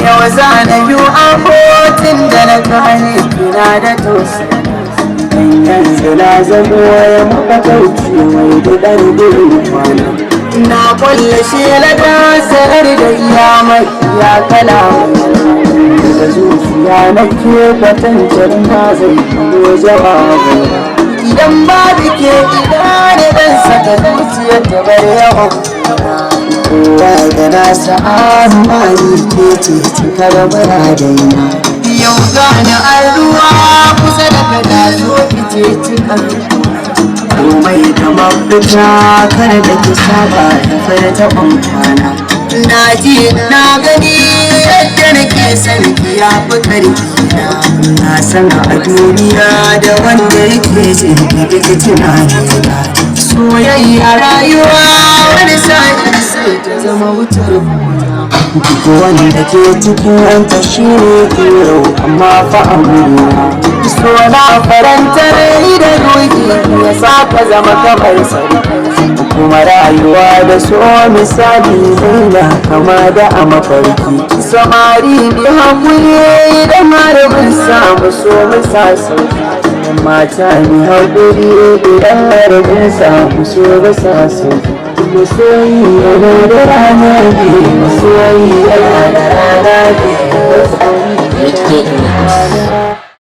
yau zana biyu abotin da na gane kina da tausayi yanzu na zama ya mafakarci mai duɗar gurin kwana na kulle shi na sanar da iyamai ya kala da zuciya na ke kwatantar ma zai biyo jawabai idan babu ke ina ne dan saka zuciyar ta bar yawan kowa da nasa amani ke ce cikar biradaina yau gane an ruwa kusa da kada zo fice cikar komai da mafita kar da ki saba da farta kwana na ji na gani yadda nake son ki ya fi karfina na san a duniya da wanda yake jin ki duk tunanina soyayya rayuwa wani sa'in sai ta zama wutar wanda ke cikin ta shi ne kero amma fa amina so na faranta rai da ruhi ya sa ka zama kamar sarki kuma rayuwa da so misali zaina kama da a mafarki samari bi hakuri idan har mun samu so mu sa sauki mata bi hakuri idan har mun samu so mu sa sauki soyayya da rana biyu soyayya da rana biyu